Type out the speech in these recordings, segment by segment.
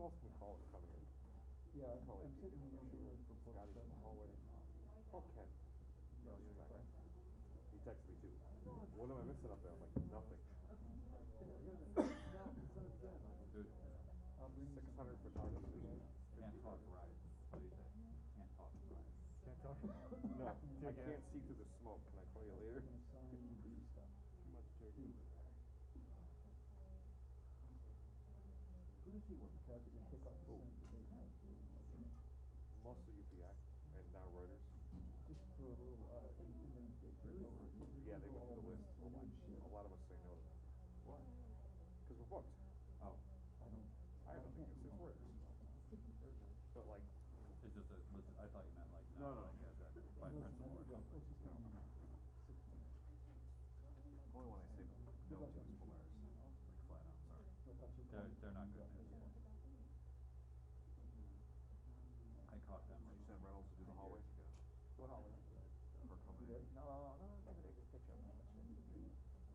else can call it coming in? Yeah, I'm sitting here for Scotty's in the hallway. Call Ken. No, he's back. He texted me too. What am I missing up there? I'm like, nothing. Dude, 600 photographers. can't talk right. What do you say? Can't talk right. Can't talk? No, I can't see through the smoke. Can I call you later? Too much jerky. Who does he work for? Pick up the Mostly UPI and now Reuters. just for a little, Yeah, they went through the list. A lot of us say no to them. Why? Because we're booked. Oh, I don't think it's Reuters. But like, it's just a, I thought you meant like, No, no. like as a, by principle or something. only when I say no to is Polaris. Like flat out, sorry. They're not good news. I caught them. Did you send Reynolds to do the hallway? What hallway? For coming in. No, maybe they could picture of that.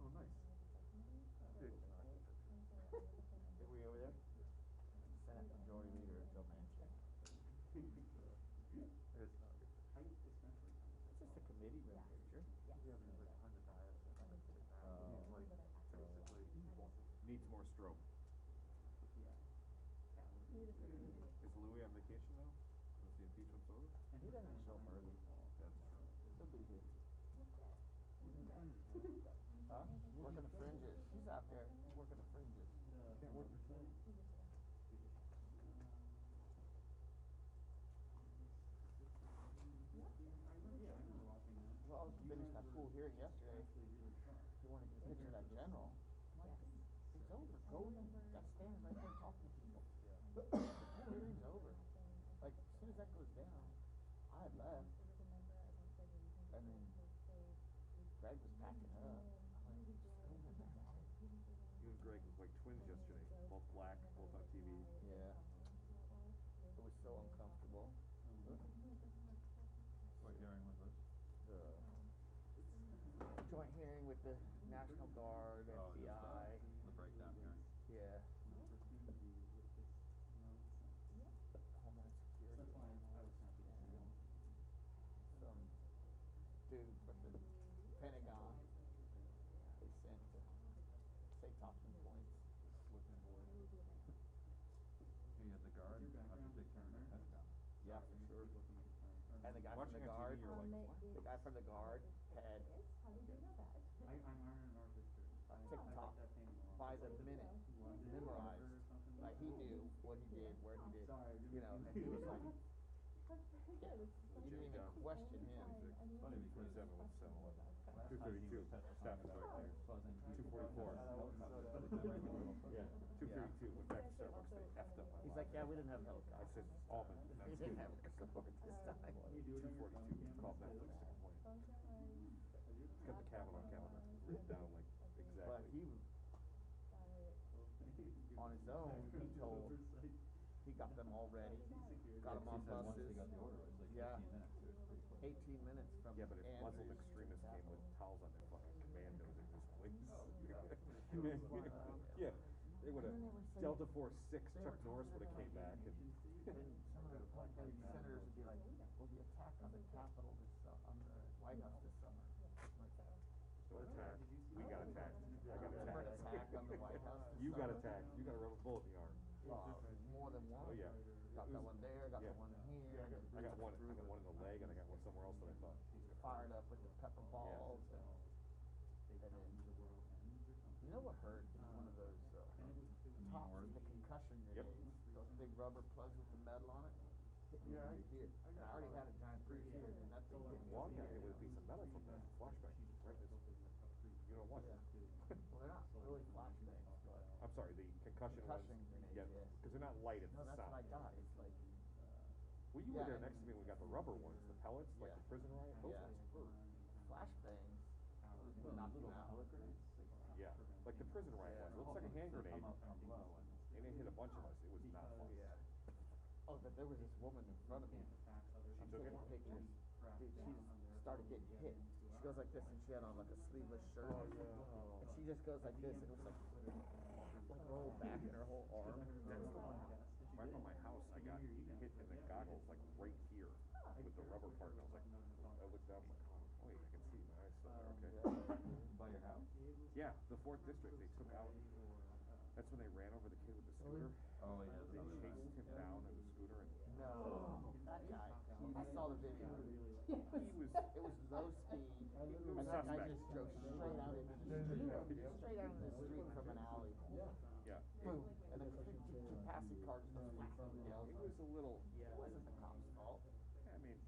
Oh, nice. Were you over there? Senate Majority Leader Joe Manchin. It's just a committee room picture. Needs more stroke. Is Louis on vacation now? Once the impeachment's over? And he doesn't show up early. That's true. He'll be here. Huh? Working the fringes. He's out there working the fringes. Can't work the fringes. Well, I was finished that full hearing yesterday. He wanted to picture that general. I'm like, it's over. Go in. Got standing right there talking to people. The hearing's over. Like, as soon as that goes down, I had left. And then Greg was packing up. I'm like, just go in there. You and Greg looked like twins yesterday. Both black, both on TV. Yeah. It was so uncomfortable. What hearing was this? The joint hearing with the National Guard, Oh, just FBI. the breakdown hearing. Yeah. Homeland Security. Some dude from the Pentagon. They sent to say talking points. He had the guard, how do you take care of the Pentagon? Yeah, for sure. And the guy from Watching the on guard, TV, you're like, what? the guy from the guard had How did you know that? I'm Iron Artist. TikTok by the minute memorized. Like he knew what he did, where he did. You know, and he was like, yeah, you didn't even question him. Funny because 27 with 711. Last time he was 232. Staff is right there. 244. Yeah. 232. Went back to Starbucks. They effed up. He's like, yeah, we didn't have I helicopters. said, Alvin. We didn't have support this time. 242. Called Netflix to complain. Got the Kavanaugh calendar written down like exactly. But he, on his own, he told, he got them all ready, got them on Once buses. they got the order, it was like 15 minutes. It was pretty quick. 18 minutes from Yeah, but if Muslim Andrews. extremists came with towels on their fucking commandos in this place. Yeah, they would have. Delta Force 6, Chuck Norris would have came back and. And some of the senators would be like, well, the attack on the Capitol on the White House this summer. Like, What attack? We got attacked. I got remember an attacked. attack on the White House this You got summer? attacked. You got a rubber bullet in the arm. More than one. Oh yeah. Got that one there, got Yeah. the one here. I got one in the leg, and I got one somewhere else that I thought. Fired up with the pepper balls. And then, you know what hurt? One of those tops of the concussion Yep. grenades. Those big rubber plugs with the metal on it. Hit me right here. And I already had a giant bruise here, and that thing hit me. Well, I got hit with a piece of metal from that flashbang. Right. You know what? Well, they're not really flashbangs, but. I'm sorry, the concussion ones. Grenades, Yeah, yeah. because they're not light at No, the that's what I sound. got. It's like. Well, you Yeah, were there and- next to me when we got the rubber ones, the pellets, like Yeah. the prison riot. Those Yeah. ones hurt. Flashbangs. Would knock you out. Yeah, like the prison riot ones. It looks like a hand grenade, and it hit a bunch of us. It was not fun. Oh, but there was this woman in front of me. She I'm took taking it? pictures. Dude, she started getting hit. She goes like this, and she had on like a sleeveless shirt. And she just goes like this, and it was like rolled back in her whole arm. My up, I'm like, oh, wait, I can see my eyes still there, okay. By your house? Yeah, the 4th district, they took out, that's when they ran over the kid with the scooter. Oh, yeah. They chased him down in the scooter and No, that guy. I saw the video. he was, It was low speed, and that guy suspect. just drove straight out into the street. Straight out into the street from an alley. yeah. Boom. And the two passing cars just freaked It out. was a little, It wasn't the cop's fault. I mean,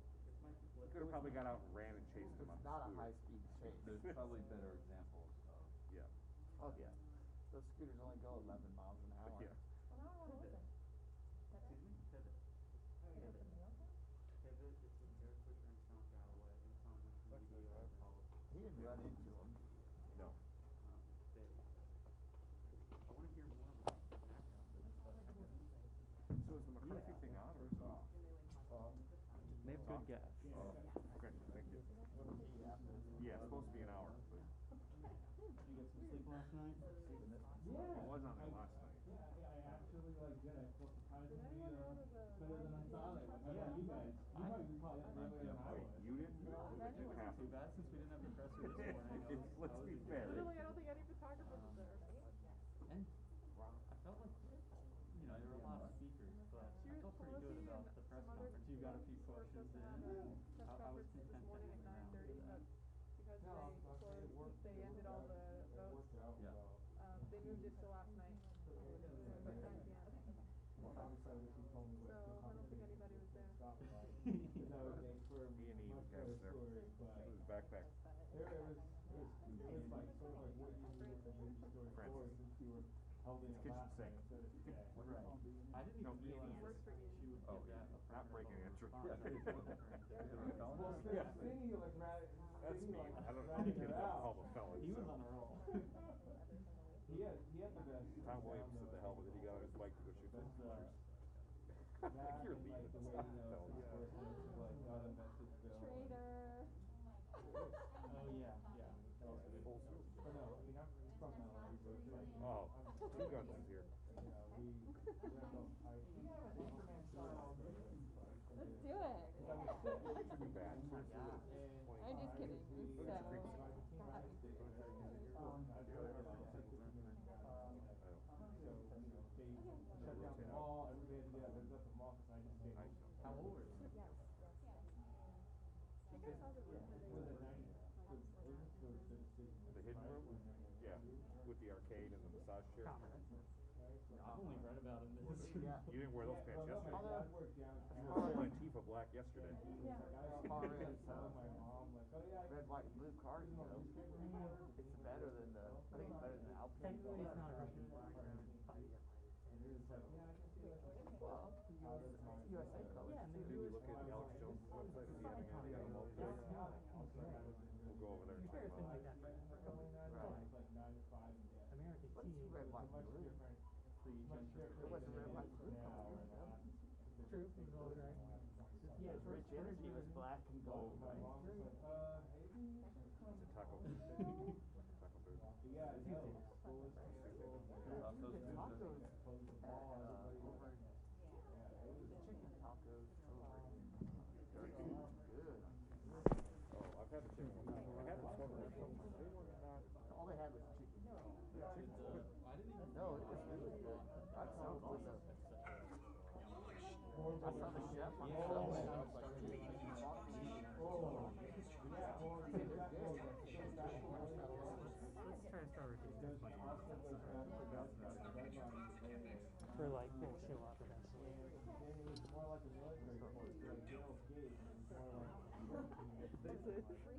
he could have probably got out and ran and chased him on It's the not a scooter. high-speed chase. There's probably better examples of. Yeah, Oh, yeah. Those scooters only go 11 miles an hour. yeah. Well, now I wanna listen. Excuse me? Pivot. Pivot. Pivot, it's with Jared Kushner and Sean Galloway. It's on the video of policy. He didn't run into him. No. I wanna hear more about the background. So is the McCarthy thing on or is it off? They have good gas. Oh, okay, thank you. Yeah, it's supposed to be an hour, but You get some sleep last night? it was on there last night. I actually did. I felt surprisingly Did anyone go to the better than I thought I would. How about you guys? You probably caught it later than I Wait, was. you didn't? It didn't happen. Too bad since we didn't have the presser this morning. Let's be fair. Literally, I don't think any photographers was there. And I felt like, there were a lot of speakers, but I felt pretty good about the press conference. You got a few questions in. I was content that Morning you at were 9:30, but because they ended all the votes, Yeah. they moved it to last night. But 9 p.m. So I don't think anybody was there. E&E was there. It was backpack. Francis. Kitchen sink. Right. I didn't No, even realize Works for she would Oh, give that a not breaking and entering. Yeah. Yeah. That's me. I don't know. You can't call them fellas. He was on a roll. Tom Williams said the hell with it. He got on his bike to go shoot some shooters. You're leaving. Stop, fellas. Traitor. Oh, yeah. Full suit. Oh, Oh, two guns is here. Let's do it. Too bad. I'm just kidding. So, how old were you? I think I saw the room where they were. The hidden room? Yeah, with the arcade and the massage chair. I've only read about him this year. You didn't wear those pants yesterday. Although, You were full Antifa black yesterday. as far as red, white, and blue cars go, it's better than the, I think it's better than the Alpine. Technically, it's not a Russian flag. Well, USA colors. yeah, Did you look at Alex Jones' website? Is he having anything on the mall today? We'll go over there and check It's him been like out. that forever. American What's team. red, white, and blue? It wasn't red, white, and blue colors. True, it was all right. Yeah, Rich Energy was black and gold. It's a taco. Taco food. Tacos over, the chicken tacos over good. Oh, I've had the chicken one time. I had this one where they were not. All they had was chicken. I didn't even. No, it was really good. That sounds was a. I saw the chef on the show and I was like, dude, you can talk to me. They're good. Let's try to start reducing this much. For like, we'll show up eventually.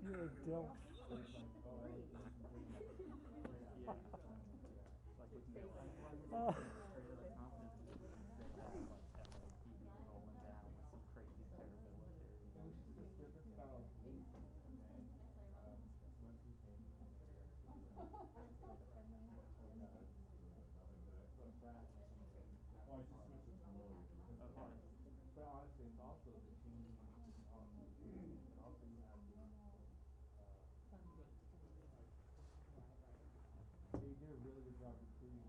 You're a dope. Oh. But honestly, it's also the team they did a really good job recruiting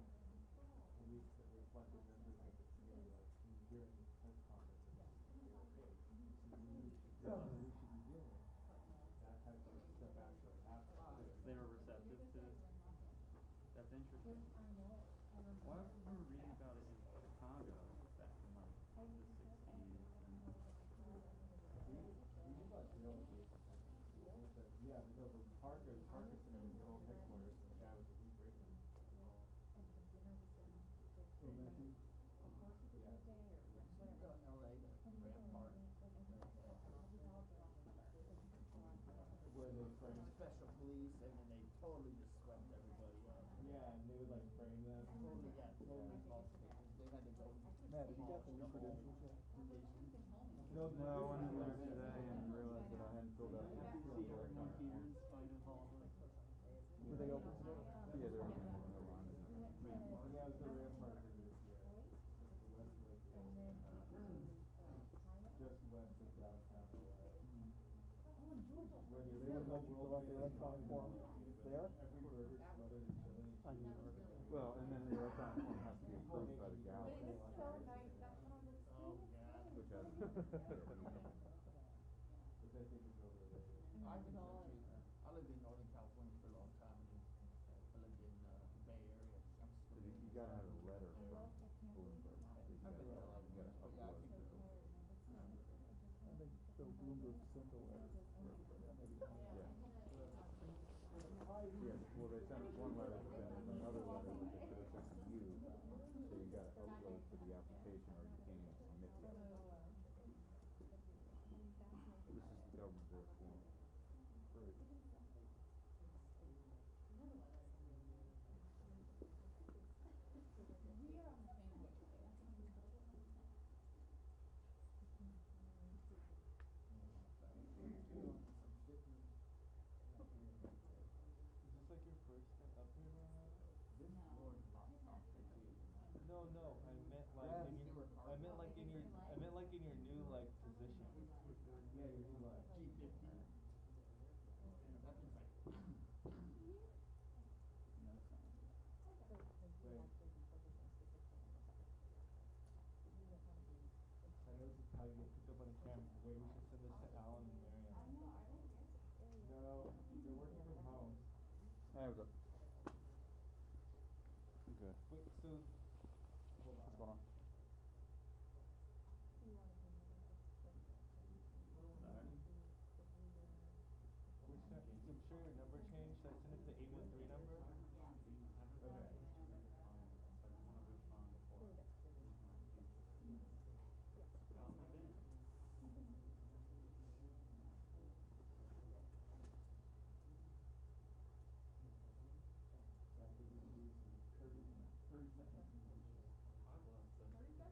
police that reflected members of the community. During the press conference, they were, hey, this is who we should be dealing with. Well, I remember reading about it in Chicago back in like the 60s, and We just like real estate protection. Yeah, because the Parker Center is the old headquarters of the guy with the deep breaking. So Nancy? Yeah. LA, the Rampart. Where they frame. Special police, and then they totally just swept everybody up. Yeah, and they would like frame them. Totally, yeah, totally falsified. They had to go. Matt, did you get the new credentials yet? No, I went in there today and realized that I hadn't filled out the see our computers in spite of all the. Were they open today? Yeah, they're open. No line is open. Yeah, it was the Rampart this year. It's the Westlake area. Just west of downtown LA. Where they would let you fill out the electronic form there? Every burger smothered in chili. On New York. Well, and then the electronic form has to be approved by the gallery. Oh, yeah. Which has. Which I think is overrated. I've been there too. I lived in Northern California for a long time, and then I lived in the Bay Area. So you gotta have a letter from Bloomberg. You I've been there like, gotta but yeah, I upload. think it's okay. I think Bill Bloomberg sent a letter for everybody. Maybe. Yeah. Yeah, well, they sent us one letter, but then there's another letter that they should have sent to you. So you gotta upload for the application or you can't even submit the application. This is the government form. Right. Is this like your first step up here, Ryan? This Lord popped off there too. No, I meant like Yes, in they your, were I meant like in your, I meant like in your new like position. Yeah, you're too much. G50. That thing's like. No sound. Wait. I know this is how you get picked up on the camera. Wait, we should send this to Alan and Marianne. No, they're working from home. There we go. Good. Wait, so hold on. What's going on? Which should I'm sure your number changed. Should I send it to the 813 number? Okay. I think we can use 30 seconds. You get a phone call.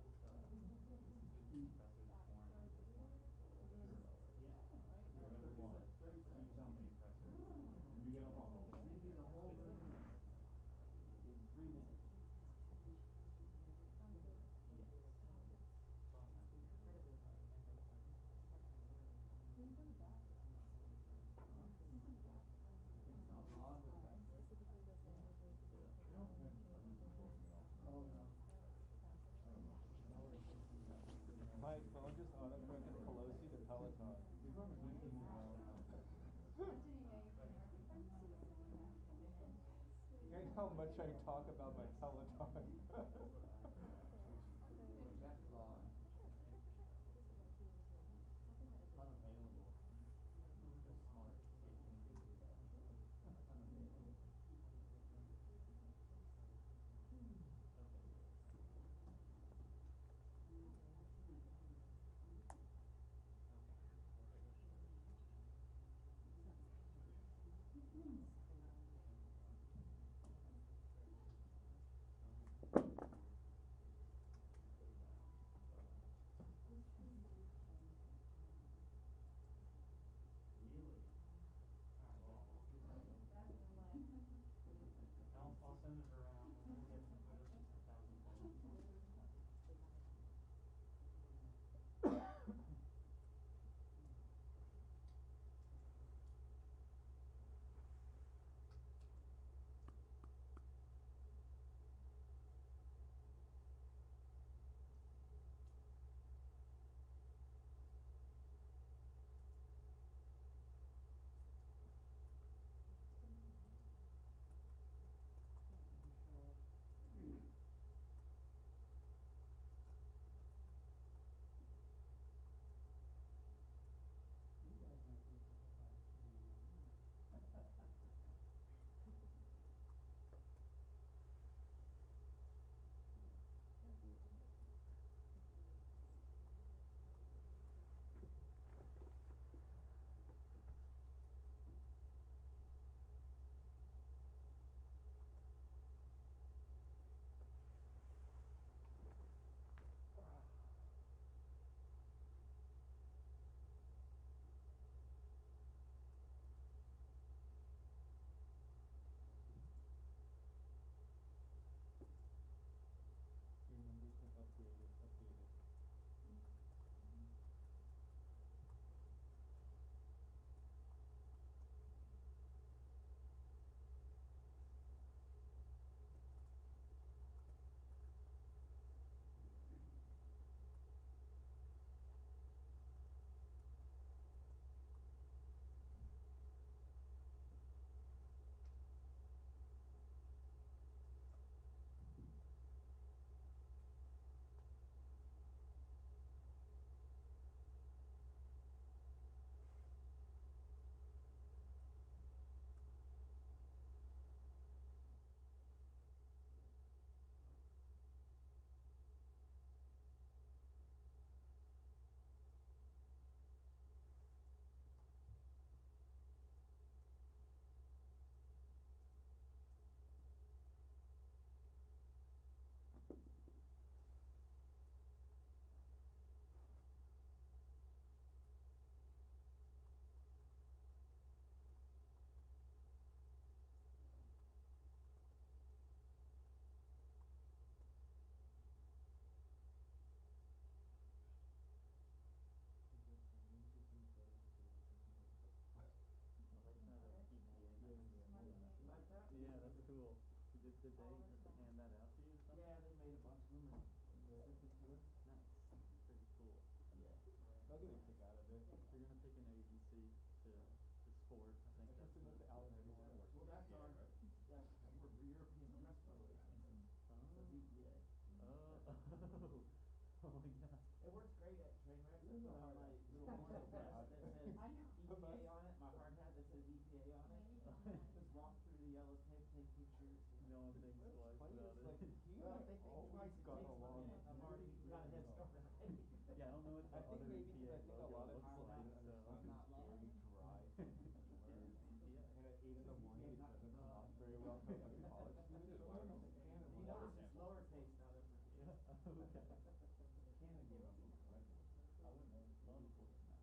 In 3 minutes. My phone just autocorrected Pelosi to Peloton. You guys how much I talk about my Peloton. That's gone. Unavailable. They're smart. Unavailable. Did they hand that out to you or something? Yeah, they made a bunch of them and sent it to us. Nice. Pretty cool. Yeah. They'll get a kick out of it. If you're gonna pick an agency to sport, I think that's Interested with the Allen Sports. Well, that's our, right? we're European Press Relations. So EPA. Oh, oh my god. It works great at train wrecks. I put on my little warning vest that says EPA on it, my hard hat that says EPA on it. Just walk through the yellow tape, take pictures. No one thinks twice about it. Well, if they think twice, it takes 1 minute. I've already got a head start on it. Yeah, I don't know what the I think other maybe EPA because I think a lot of logo people looks didn't like, so. understand it's scary to drive from Yeah, Pittsburgh. EPA. And at 8 in the morning, it doesn't come off very well to like a college student. So I don't know. You notice it's lowercase, not uppercase. Yeah, okay. Canon gave up on regular. I wouldn't know.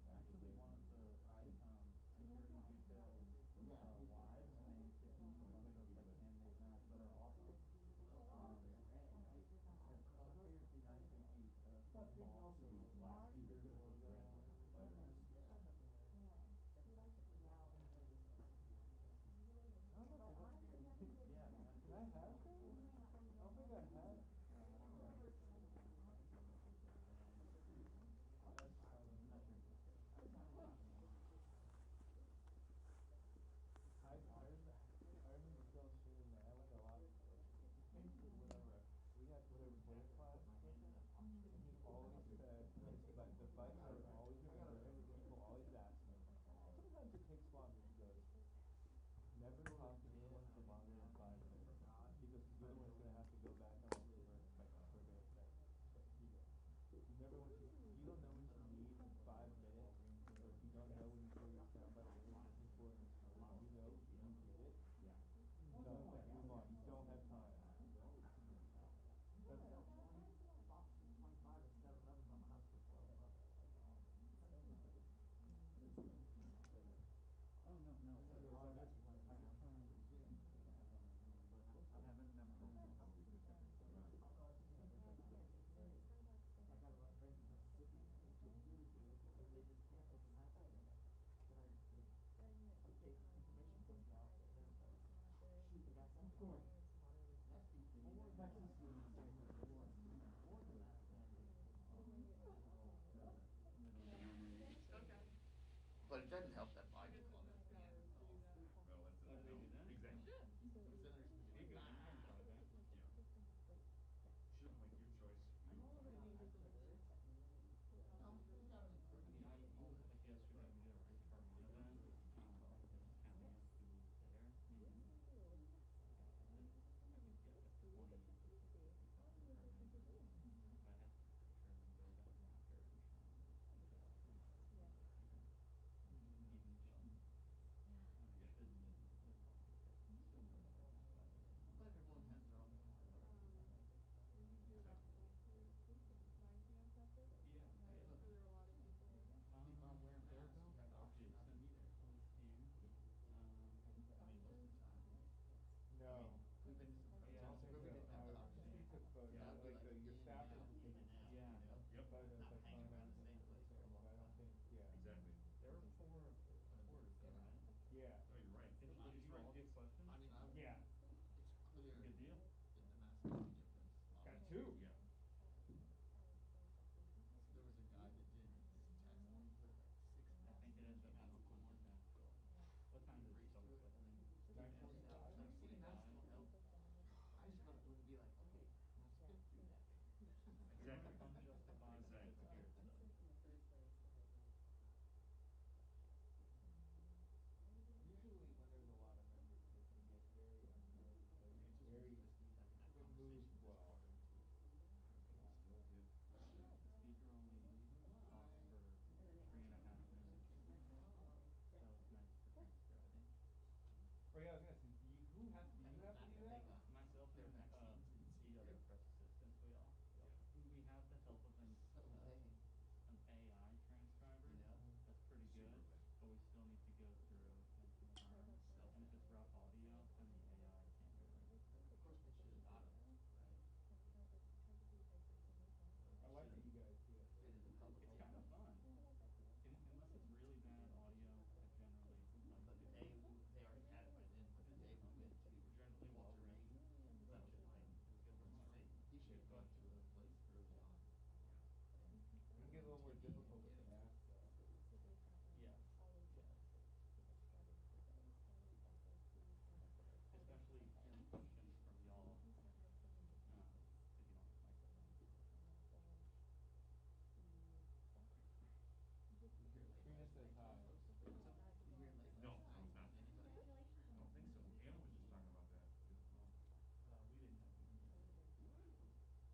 Actually, one of the security details wives made a bunch of like handmade masks that are awesome. Conspiracy 93 feet, small to black speakers logo. Yeah, Can I have them? I don't think I have. I remember Phil shooting that. I went a lot. Whenever we had whatever class, and he always said, like the fights are always remembered. People always ask me. Sometimes it takes longer. He goes, never talk to anyone for longer than 5 minutes. He goes, because you're the one who's gonna have to go back and look for for their effect. He goes, you never want you don't know what you need in 5 minutes, or if you don't know when you hear your soundbite what you're looking for in the story, you know you get it. Done, move on. You don't have time. That's 25 and 7 of them on the house for 12 bucks. Oh, no, no. I just heard, but I haven't never heard of it. I got a lot of friends in Mississippi who did really good, and they just canceled the last thing. But I update information from the office, and they're like, shoot, they got something going. That's before Texas was before the last mandate. But it doesn't help that Biden called it Neanderthal. Oh, they do that? Exactly. Yeah. The senators can be like, shouldn't like your choice. I know, but I mean, it's hilarious. We got them in I mean, like yesterday we did a right for one event, it was counting up who was there, maybe, I could get like 20 to 50 people confirmed, but I had to take pictures and go back after and show them, like, even difficult to ask though. Yeah. Especially hearing questions from y'all, if you don't mind. Trina says hi. No, no, it's not. I don't think so. Anna was just talking about that the other phone. We didn't have any.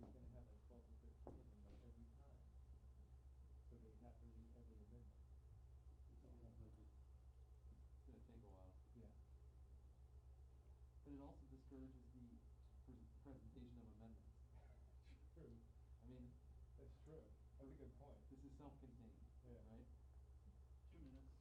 he's gonna have like 12 or 13 of them like every time. So they have to read every amendment. It seems like it's gonna take a while. Yeah. But it also discourages the presentation of amendments. True. I mean, That's true. That's a good point. this is self-contained, Yeah. right? 2 minutes.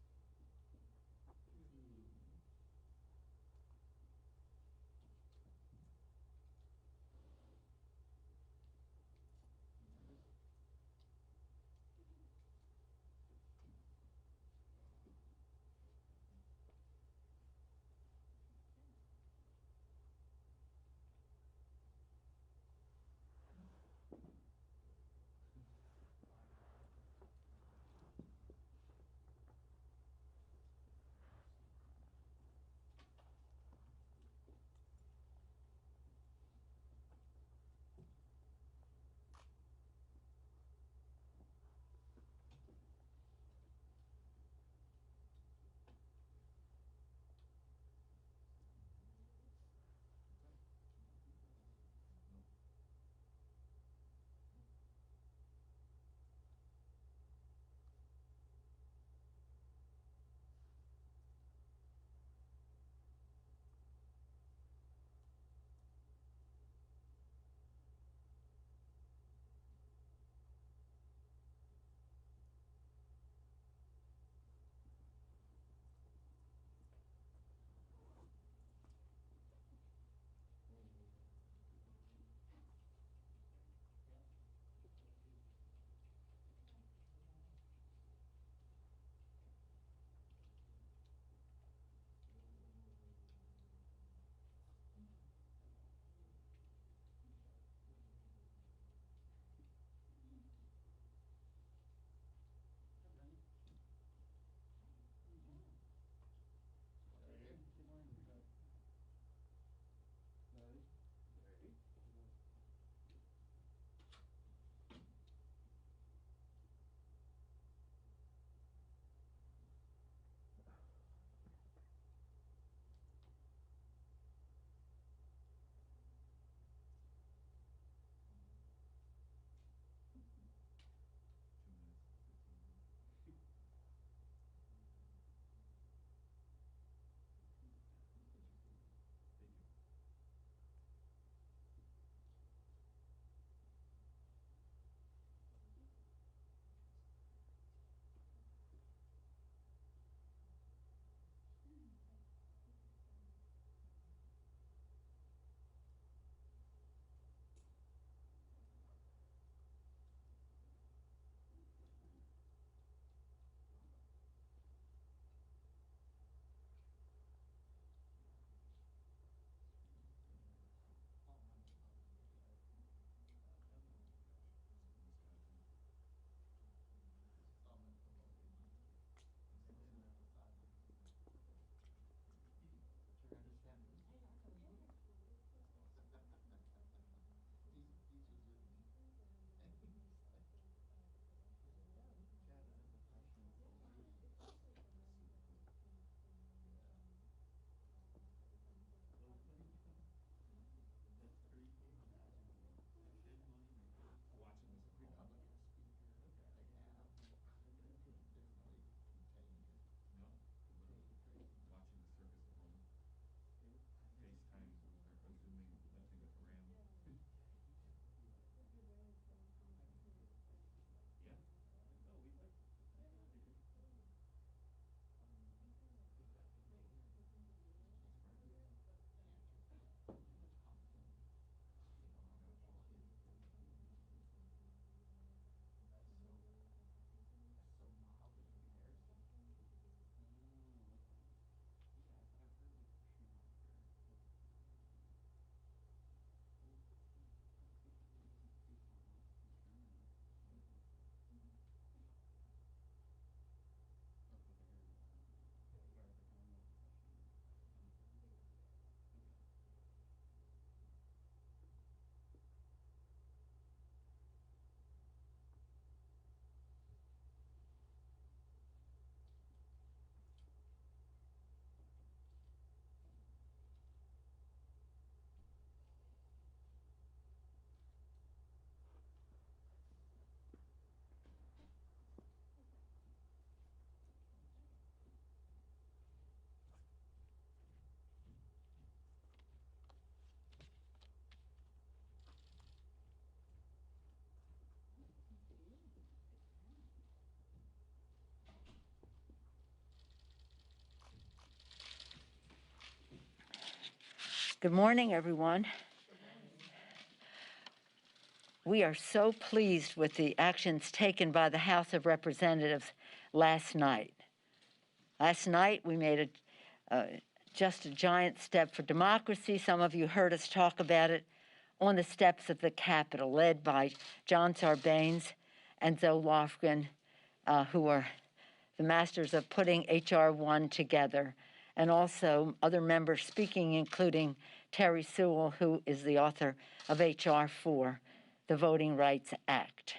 Good morning, everyone. We are so pleased with the actions taken by the House of Representatives last night. Last night, we made just a giant step for democracy. Some of you heard us talk about it on the steps of the Capitol, led by John Sarbanes and Zoe Lofgren, who are the masters of putting H.R. 1 together, and also other members speaking, including Terry Sewell, who is the author of H.R. 4, the Voting Rights Act.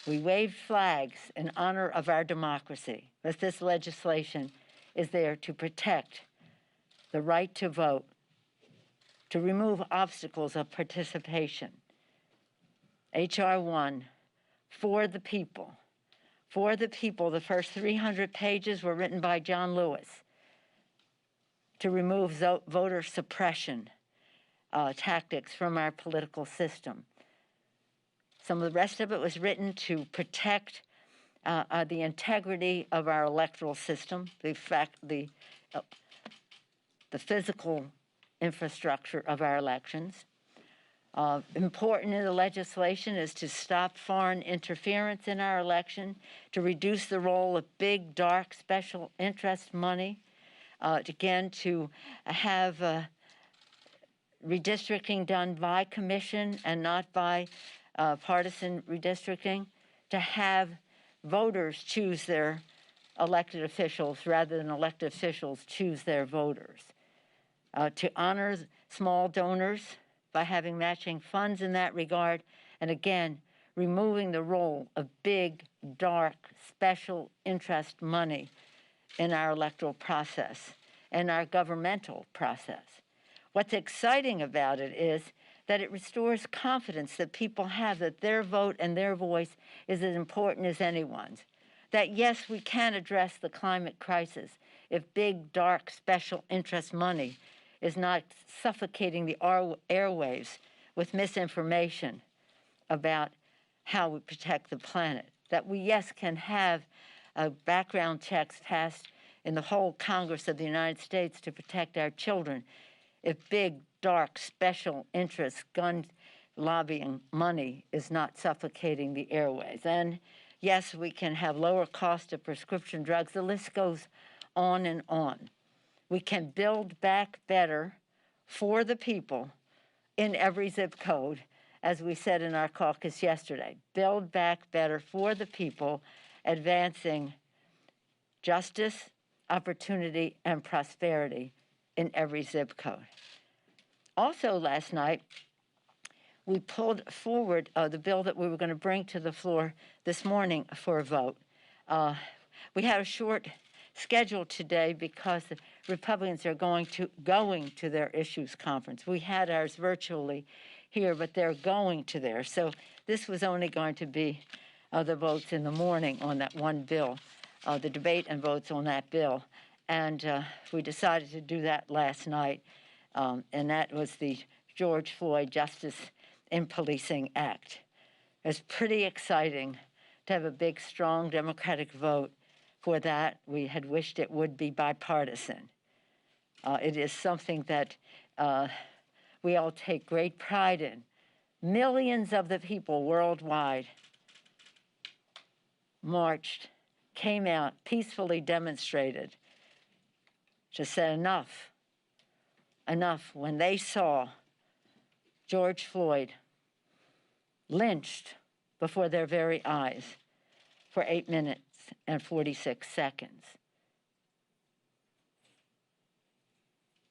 We waved flags in honor of our democracy, as this legislation is there to protect the right to vote, to remove obstacles of participation. H.R. 1, for the people. For the people, the first 300 pages were written by John Lewis to remove voter suppression tactics from our political system. Some of the rest of it was written to protect the integrity of our electoral system, the physical infrastructure of our elections. Important in the legislation is to stop foreign interference in our election, to reduce the role of big, dark, special interest money, again, to have redistricting done by commission and not by partisan redistricting, to have voters choose their elected officials rather than elected officials choose their voters, to honor small donors by having matching funds in that regard, and again, removing the role of big, dark, special interest money in our electoral process and our governmental process. What's exciting about it is that it restores confidence that people have that their vote and their voice is as important as anyone's. That yes, we can address the climate crisis if big, dark, special interest money is not suffocating the airwaves with misinformation about how we protect the planet. That we, yes, can have background checks passed in the whole Congress of the United States to protect our children if big, dark, special interest gun lobbying money is not suffocating the airways. And yes, we can have lower cost of prescription drugs. The list goes on and on. We can build back better for the people in every zip code, as we said in our caucus yesterday. Build back better for the people, advancing justice, opportunity, and prosperity in every zip code. Also last night, we pulled forward the bill that we were going to bring to the floor this morning for a vote. We had a short schedule today because the Republicans are going to their issues conference. We had ours virtually here, but they're going to theirs. So this was only going to be the votes in the morning on that one bill, the debate and votes on that bill. And we decided to do that last night, and that was the George Floyd Justice in Policing Act. It's pretty exciting to have a big, strong Democratic vote for that. We had wished it would be bipartisan. It is something that we all take great pride in. Millions of the people worldwide marched, came out, peacefully demonstrated, just said enough, enough, when they saw George Floyd lynched before their very eyes for 8 minutes and 46 seconds.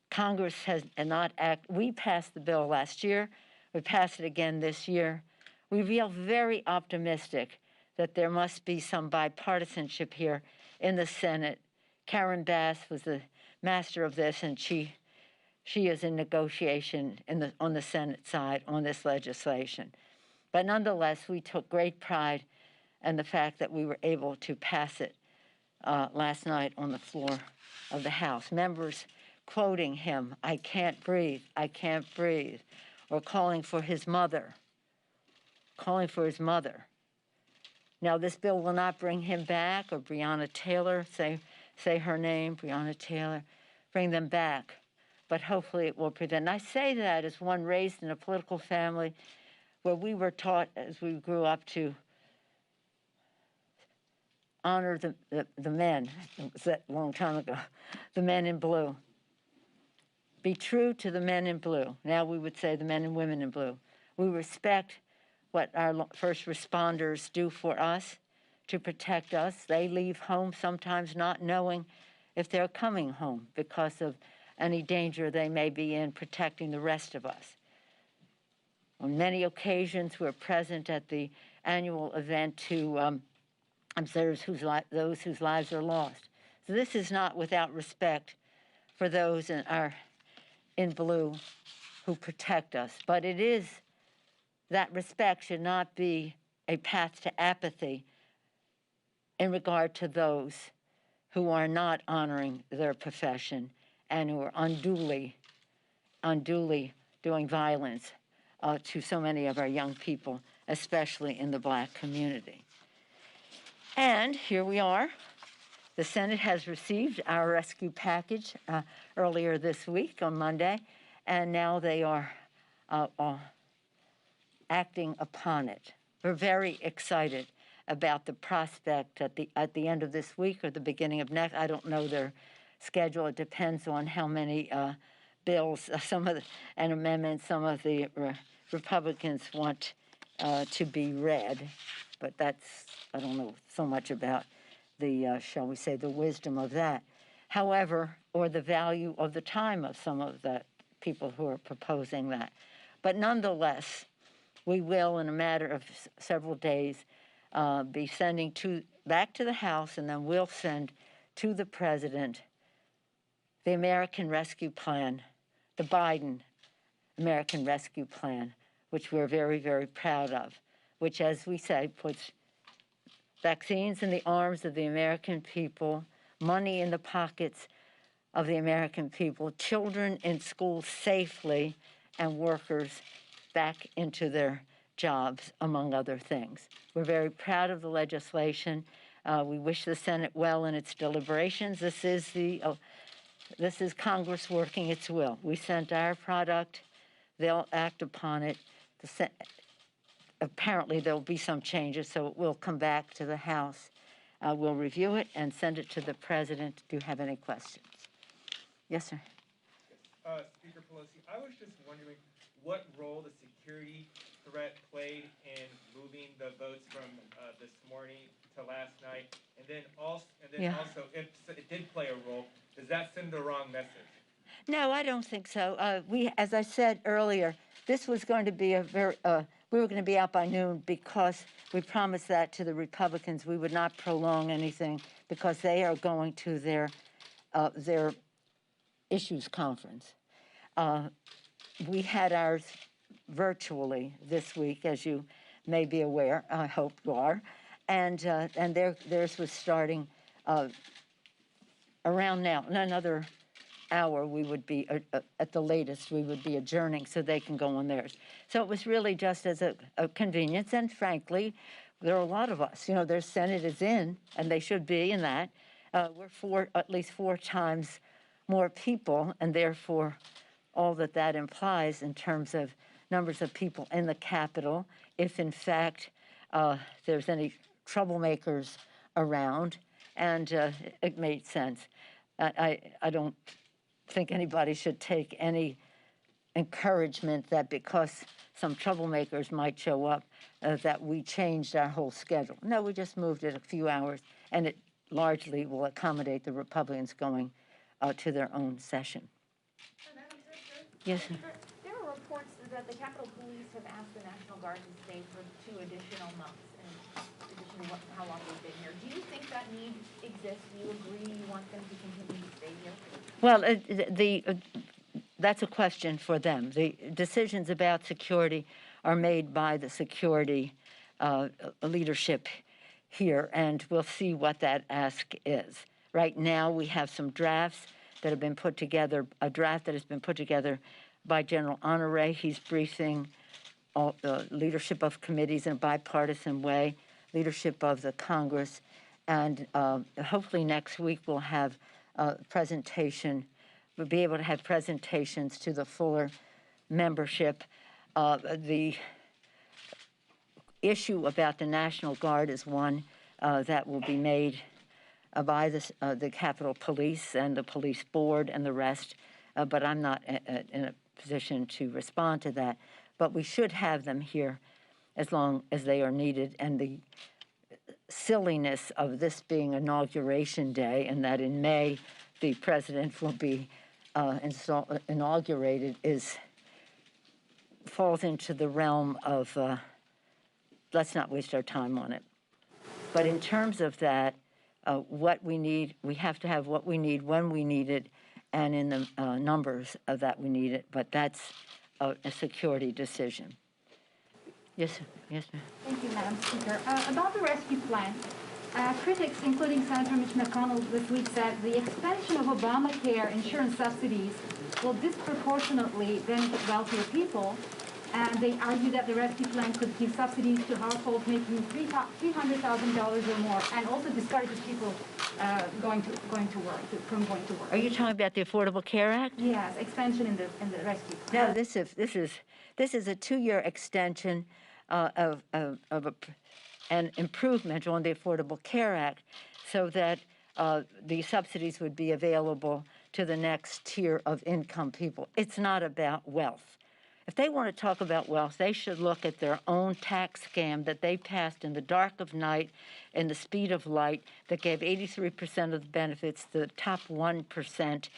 Congress has not acted. We passed the bill last year. We passed it again this year. We feel very optimistic that there must be some bipartisanship here in the Senate. Karen Bass was the master of this, and she is in negotiation on the Senate side on this legislation. But nonetheless, we took great pride in the fact that we were able to pass it last night on the floor of the House. Members quoting him, "I can't breathe, I can't breathe," or calling for his mother, calling for his mother. Now, this bill will not bring him back, or Breonna Taylor, say her name, Breonna Taylor, bring them back. but hopefully it will prevent. And I say that as one raised in a political family where we were taught as we grew up to honor the men. It was that long time ago, the men in blue. Be true to the men in blue. Now we would say the men and women in blue. We respect what our first responders do for us to protect us. They leave home sometimes not knowing if they're coming home because of any danger they may be in protecting the rest of us. On many occasions, we're present at the annual event to observe those whose lives are lost. So this is not without respect for those in blue who protect us, but it is, that respect should not be a path to apathy in regard to those who are not honoring their profession and who are unduly doing violence to so many of our young people, especially in the Black community. And here we are. The Senate has received our rescue package earlier this week on Monday, and now they are acting upon it. We're very excited about the prospect at the end of this week or the beginning of next. I don't know their schedule. It depends on how many bills, and amendments some of the Republicans want to be read. But I don't know so much about the, shall we say, the wisdom of that. However, or the value of the time of some of the people who are proposing that. But nonetheless, we will, in a matter of several days, be sending back to the House, and then we'll send to the President the American Rescue Plan, the Biden American Rescue Plan, which we're very, very proud of, which, as we say, puts vaccines in the arms of the American people, money in the pockets of the American people, children in school safely, and workers back into their jobs, among other things. We're very proud of the legislation. We wish the Senate well in its deliberations. This is Congress working its will. We sent our product. They'll act upon it. Apparently, there will be some changes, so it will come back to the House. We'll review it and send it to the President. Do you have any questions? Yes, sir. Speaker Pelosi, I was just wondering what role the security threat played in moving the votes from this morning to last night, and then also, if it did play a role, does that send the wrong message? No, I don't think so. As I said earlier, this was going to be we were going to be out by noon because we promised that to the Republicans. We would not prolong anything because they are going to their issues conference. We had ours virtually this week, as you may be aware. I hope you are, and theirs was starting around now. In another hour, we would be at the latest. We would be adjourning so they can go on theirs. So it was really just as a convenience, and frankly, there are a lot of us. You know, their Senate is in, and they should be in that. We're at least four times more people, and therefore all that implies in terms of numbers of people in the Capitol, if in fact there's any troublemakers around, and it made sense. I don't think anybody should take any encouragement that because some troublemakers might show up, that we changed our whole schedule. No, we just moved it a few hours, and it largely will accommodate the Republicans going to their own session. Yes, sir. There are reports that the Capitol Police have asked the National Guard to stay for 2 additional months, in addition to how long they've been here. Do you think that need exists? Do you agree you want them to continue to stay here? Well, that's a question for them. The decisions about security are made by the security leadership here, and we'll see what that ask is. Right now, we have some drafts that have been put together, a draft that has been put together by General Honore. He's briefing all the leadership of committees in a bipartisan way, leadership of the Congress, and hopefully next week we'll have a presentation we'll be able to have presentations to the fuller membership. The issue about the National Guard is one that will be made by the Capitol Police and the Police Board and the rest, but I'm not in a position to respond to that. But we should have them here as long as they are needed. And the silliness of this being Inauguration Day and that in May the president will be inaugurated falls into the realm of let's not waste our time on it. But in terms of that, what we need, we have to have what we need when we need it and in the numbers of that we need it, but that's a security decision. Yes, yes, ma'am. Thank you, Madam Speaker. About the rescue plan, critics, including Senator Mitch McConnell this week, said the expansion of Obamacare insurance subsidies will disproportionately benefit wealthier people, and they argue that the rescue plan could give subsidies to households making $300,000 or more, and also discourages people from going to work. Are you talking about the Affordable Care Act? Yes, expansion in the rescue plan. No, this is a 2-year extension of an improvement on the Affordable Care Act, so that the subsidies would be available to the next tier of income people. It's not about wealth. If they want to talk about wealth, they should look at their own tax scam that they passed in the dark of night and the speed of light that gave 83% of the benefits to the top 1%,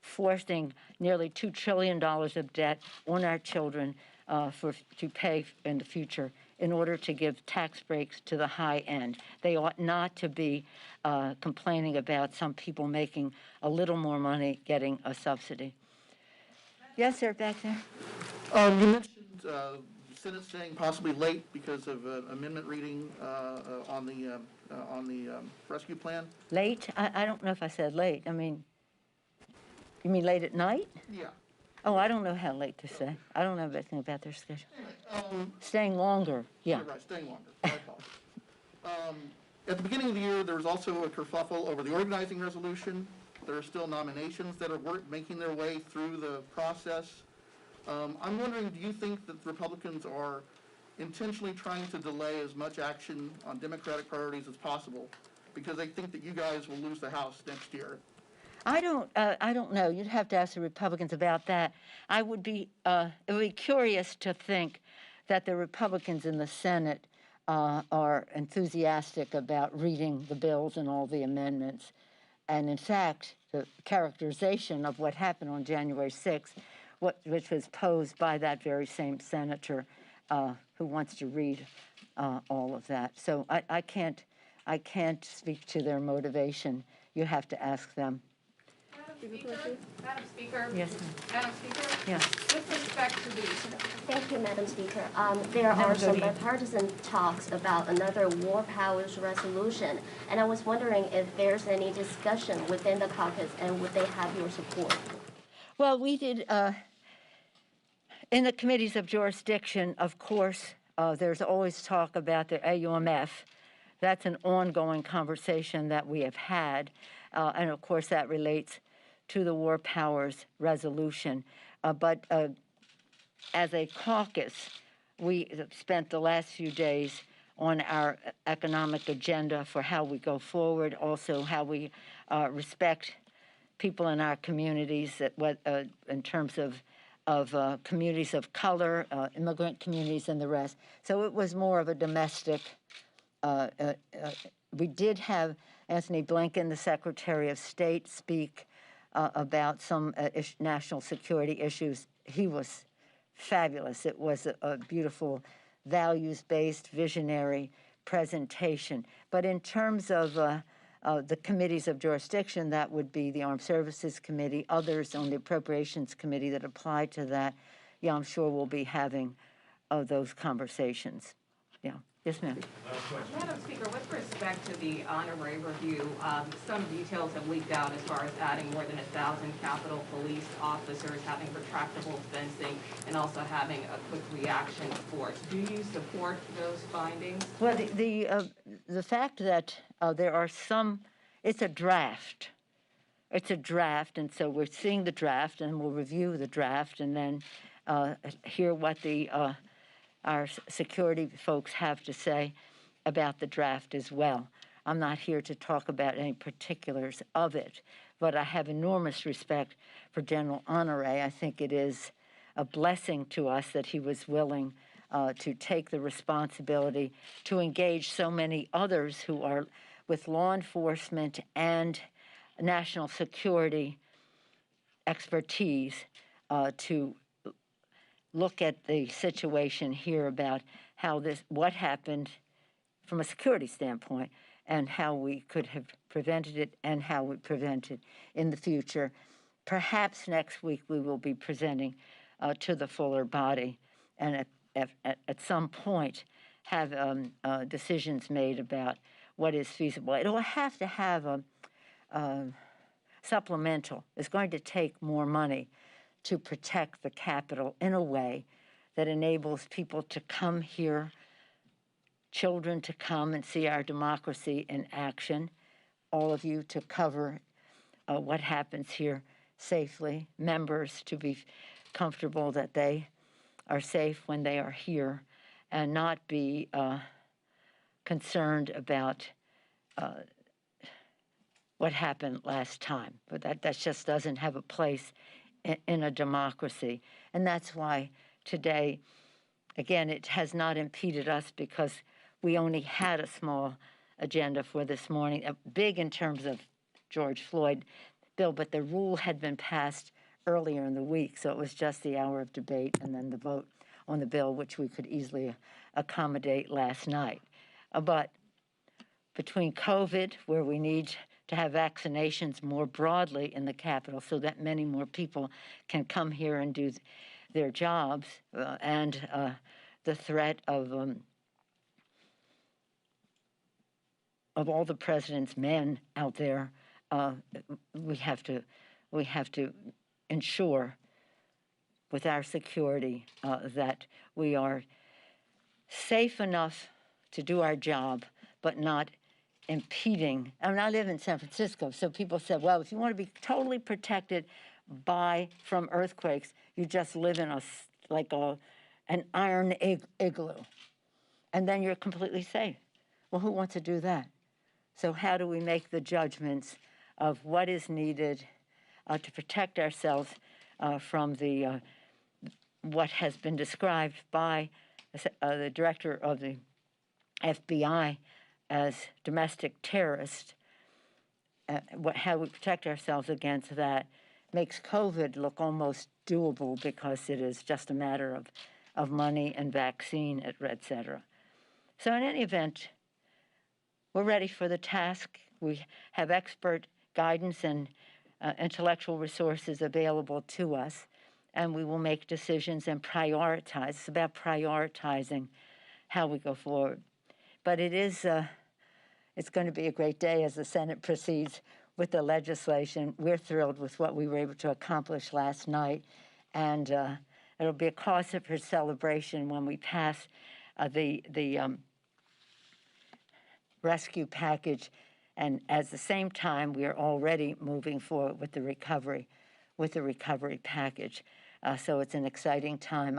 forcing nearly $2 trillion of debt on our children to pay in the future in order to give tax breaks to the high end. They ought not to be complaining about some people making a little more money getting a subsidy. Yes, sir, back there. You mentioned the Senate saying possibly late because of amendment reading on the rescue plan. Late? I don't know if I said late. I mean, you mean late at night? Yeah. Oh, I don't know how late to say. I don't know anything about their schedule. Staying longer, yeah. Right, staying longer. I apologize. At the beginning of the year, there was also a kerfuffle over the organizing resolution. There are still nominations that are making their way through the process. I'm wondering, do you think that Republicans are intentionally trying to delay as much action on Democratic priorities as possible because they think that you guys will lose the House next year? I don't know. You'd have to ask the Republicans about that. It would be curious to think that the Republicans in the Senate are enthusiastic about reading the bills and all the amendments. And in fact, the characterization of what happened on January 6th, which was posed by that very same senator who wants to read all of that. So I can't speak to their motivation. You have to ask them. Madam Speaker. Yes, ma'am. Madam Speaker. Yes. With respect to these. Thank you, Madam Speaker. There are some bipartisan talks about another war powers resolution, and I was wondering if there's any discussion within the caucus, and would they have your support? Well, we did, in the committees of jurisdiction, of course, there's always talk about the AUMF. That's an ongoing conversation that we have had, and of course that relates to the war powers resolution. But as a caucus, we spent the last few days on our economic agenda for how we go forward, also how we respect people in our communities in terms of communities of color, immigrant communities, and the rest. So it was more of a domestic. We did have Anthony Blinken, the Secretary of State, speak about some national security issues. He was fabulous. It was a beautiful values-based, visionary presentation. But in terms of the committees of jurisdiction, that would be the Armed Services Committee, others on the Appropriations Committee that apply to that. Yeah, I'm sure we'll be having those conversations. Yeah. Yes, ma'am. Madam Speaker, with respect to the honorary review, some details have leaked out as far as adding more than 1,000 Capitol Police officers, having retractable fencing, and also having a quick reaction force. Do you support those findings? Well, the fact that there are some, it's a draft. it's a draft, and so we're seeing the draft, and we'll review the draft, and then hear what our security folks have to say about the draft as well. I'm not here to talk about any particulars of it, but I have enormous respect for General Honore. I think it is a blessing to us that he was willing to take the responsibility to engage so many others who are with law enforcement and national security expertise to look at the situation here about how what happened from a security standpoint and how we could have prevented it and how we prevent it in the future. Perhaps next week we will be presenting to the fuller body and at some point have decisions made about what is feasible. It will have to have a supplemental. It's going to take more money to protect the Capitol in a way that enables people to come here, children to come and see our democracy in action, all of you to cover what happens here safely, members to be comfortable that they are safe when they are here, and not be concerned about what happened last time. But that just doesn't have a place in a democracy. And that's why today, again, it has not impeded us because we only had a small agenda for this morning, big in terms of George Floyd bill, but the rule had been passed earlier in the week, so it was just the hour of debate and then the vote on the bill, which we could easily accommodate last night. But between COVID, where we need to have vaccinations more broadly in the Capitol so that many more people can come here and do their jobs, and the threat of all the president's men out there, we have to ensure with our security that we are safe enough to do our job, but not impeding. I mean, I live in San Francisco, so people said, well, if you want to be totally protected from earthquakes, you just live in an iron igloo, and then you're completely safe. Well, who wants to do that? So how do we make the judgments of what is needed to protect ourselves from what has been described by the director of the FBI as domestic terrorist? How we protect ourselves against that makes COVID look almost doable because it is just a matter of money and vaccine, et cetera. So in any event, we're ready for the task. We have expert guidance and intellectual resources available to us, and we will make decisions and prioritize. It's about prioritizing how we go forward. But it's going to be a great day as the Senate proceeds with the legislation. We're thrilled with what we were able to accomplish last night, and it'll be a cause for celebration when we pass the rescue package, and at the same time, we are already moving forward with the recovery package. So it's an exciting time.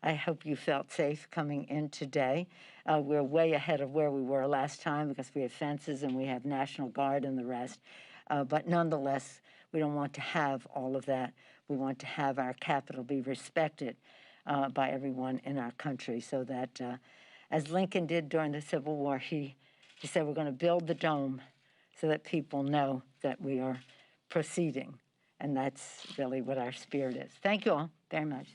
I hope you felt safe coming in today. We're way ahead of where we were last time because we have fences and we have National Guard and the rest. But nonetheless, we don't want to have all of that. We want to have our Capitol be respected by everyone in our country, so that, as Lincoln did during the Civil War, he said, we're going to build the dome so that people know that we are proceeding. And that's really what our spirit is. Thank you all very much.